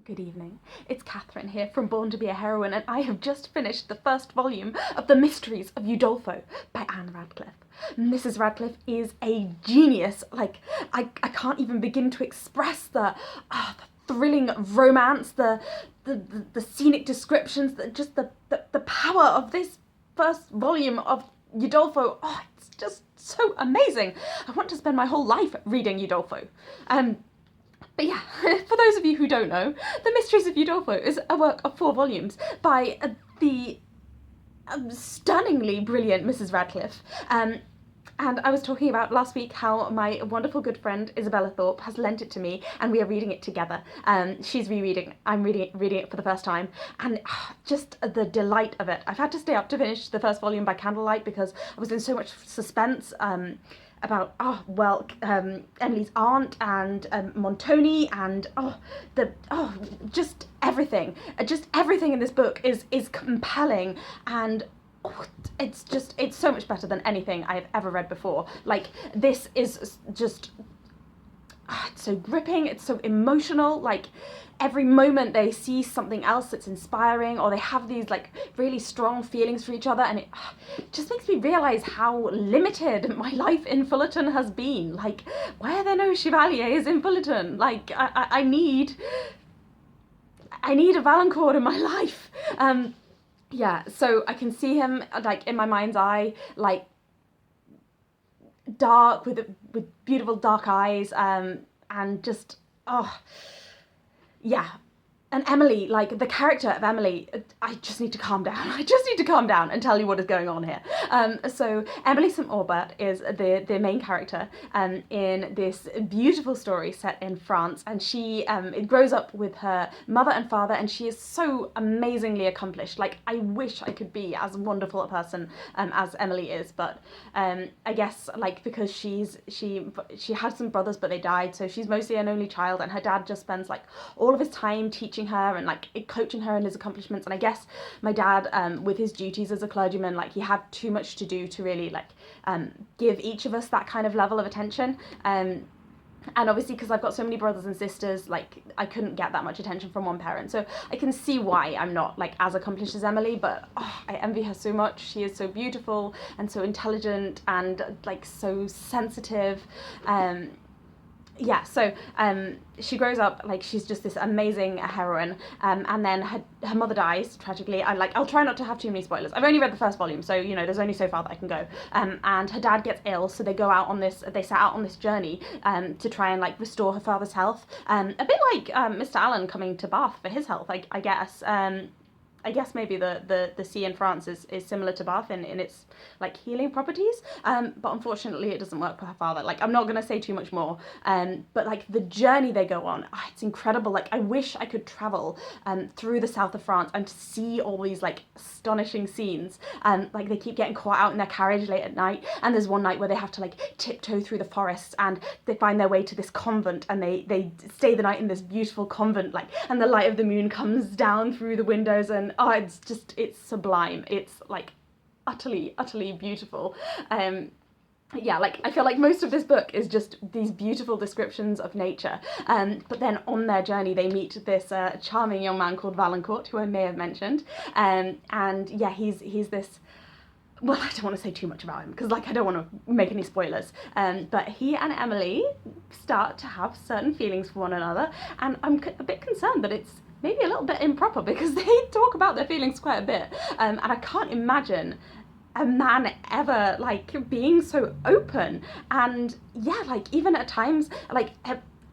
Good evening. It's Catherine here from Born to be a Heroine, and I have just finished the first volume of The Mysteries of Udolpho by Anne Radcliffe. Mrs. Radcliffe is a genius. I can't even begin to express the thrilling romance, the scenic descriptions, the power of this first volume of Udolpho. Oh, it's just so amazing. I want to spend my whole life reading Udolpho. But yeah, for those of you who don't know, The Mysteries of Udolpho is a work of 4 volumes by the stunningly brilliant Mrs. Radcliffe. And I was talking about last week how my wonderful good friend Isabella Thorpe has lent it to me, and we are reading it together. She's rereading, I'm reading it for the first time, and just the delight of it. I've had to stay up to finish the first volume by candlelight because I was in so much suspense about Emily's aunt and Montoni, and just everything in this book is compelling, and it's so much better than anything I've ever read before. Like, this is just it's so gripping, it's so emotional. Like, every moment they see something else that's inspiring, or they have these like really strong feelings for each other, and it just makes me realise how limited my life in Fullerton has been. Like, why are there no chevaliers in Fullerton? Like, I need a Valancourt in my life. Yeah, so I can see him like in my mind's eye, like dark with beautiful dark eyes, and just yeah. And Emily, like the character of Emily, I just need to calm down. I just need to calm down and tell you what is going on here. So Emily St. Aubert is the main character in this beautiful story set in France, and she grows up with her mother and father, and she is so amazingly accomplished. Like, I wish I could be as wonderful a person as Emily is, but I guess like because she had some brothers but they died, so she's mostly an only child, and her dad just spends like all of his time teaching her and like coaching her in his accomplishments. And I guess my dad, with his duties as a clergyman, like he had too much to do to really like give each of us that kind of level of attention. And obviously, because I've got so many brothers and sisters, like I couldn't get that much attention from one parent. So I can see why I'm not like as accomplished as Emily, but I envy her so much. She is so beautiful and so intelligent and like so sensitive. Yeah, so she grows up like she's just this amazing heroine, and then her mother dies tragically. I'll try not to have too many spoilers. I've only read the first volume, so you know there's only so far that I can go. And her dad gets ill, so they set out on this journey to try and like restore her father's health. A bit like Mr. Allen coming to Bath for his health, I guess. I guess maybe the sea in France is similar to Bath in its like healing properties, but unfortunately it doesn't work for her father. Like, I'm not going to say too much more, but like the journey they go on, it's incredible. Like, I wish I could travel through the south of France and see all these like astonishing scenes. Like, they keep getting caught out in their carriage late at night, and there's one night where they have to like tiptoe through the forests, and they find their way to this convent, and they stay the night in this beautiful convent, like, and the light of the moon comes down through the windows, and it's sublime. It's like utterly beautiful. Yeah, like I feel like most of this book is just these beautiful descriptions of nature, but then on their journey they meet this charming young man called Valancourt, who I may have mentioned, and yeah, he's this, well, I don't want to say too much about him because like I don't want to make any spoilers, but he and Emily start to have certain feelings for one another, and I'm a bit concerned that it's maybe a little bit improper because they talk about their feelings quite a bit, and I can't imagine a man ever like being so open. And yeah, like even at times, like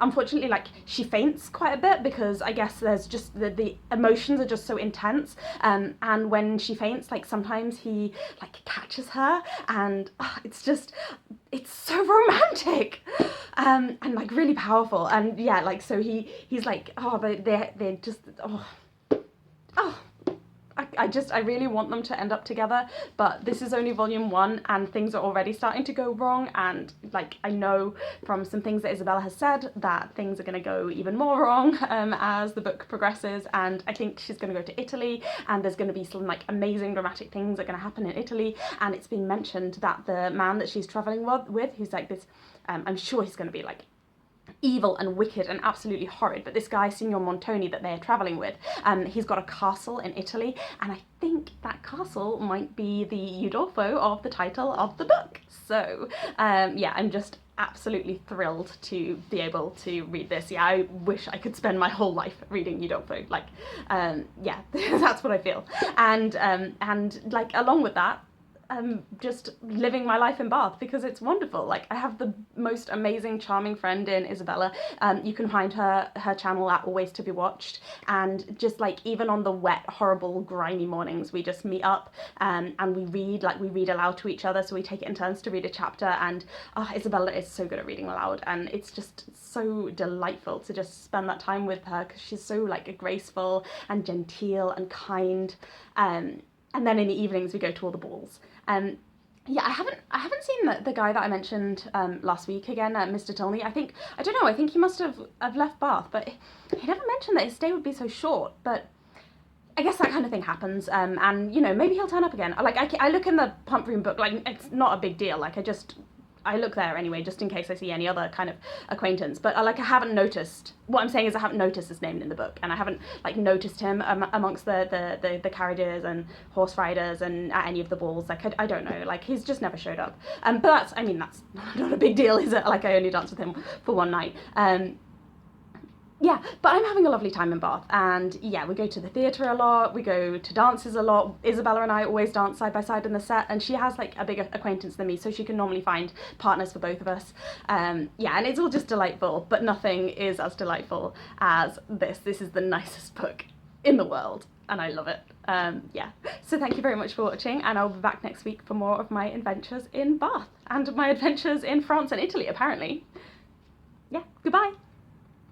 unfortunately, like she faints quite a bit because I guess there's just the emotions are just so intense, and when she faints, like sometimes he like catches her, and it's so romantic, and like really powerful. And yeah, like so he's like, they just I really want them to end up together, but this is only volume 1 and things are already starting to go wrong, and like I know from some things that Isabella has said that things are going to go even more wrong as the book progresses, and I think she's going to go to Italy, and there's going to be some like amazing dramatic things that are going to happen in Italy, and it's been mentioned that the man that she's travelling with, who's like this, I'm sure he's going to be like evil and wicked and absolutely horrid, but this guy, Signor Montoni, that they're traveling with, he's got a castle in Italy, and I think that castle might be the Udolpho of the title of the book. So yeah, I'm just absolutely thrilled to be able to read this. Yeah, I wish I could spend my whole life reading Udolpho. Like, yeah, that's what I feel. And like, along with that, just living my life in Bath, because it's wonderful. Like, I have the most amazing, charming friend in Isabella. You can find her channel at Always to Be Watched, and just like, even on the wet, horrible, grimy mornings, we just meet up and we read aloud to each other. So we take it in turns to read a chapter, and Isabella is so good at reading aloud, and it's just so delightful to just spend that time with her, because she's so like graceful and genteel and kind. And then in the evenings we go to all the balls. Yeah, I haven't seen the guy that I mentioned last week again, Mr. Tilney. I don't know, I think he must have left Bath, but he never mentioned that his stay would be so short. But I guess that kind of thing happens, and you know, maybe he'll turn up again. Like, I look in the Pump Room book, like, it's not a big deal. Like, I look there anyway, just in case I see any other kind of acquaintance. But like, I haven't noticed. What I'm saying is, I haven't noticed his name in the book, and I haven't like noticed him amongst the carriages and horse riders and at any of the balls. Like, I don't know. Like, he's just never showed up. But that's not a big deal, is it? Like, I only danced with him for one night. Yeah, but I'm having a lovely time in Bath, and yeah, we go to the theatre a lot, we go to dances a lot. Isabella and I always dance side by side in the set, and she has like a bigger acquaintance than me, so she can normally find partners for both of us. Yeah, and it's all just delightful, but nothing is as delightful as this. This is the nicest book in the world, and I love it. Yeah, so thank you very much for watching, and I'll be back next week for more of my adventures in Bath, and my adventures in France and Italy, apparently. Yeah, goodbye.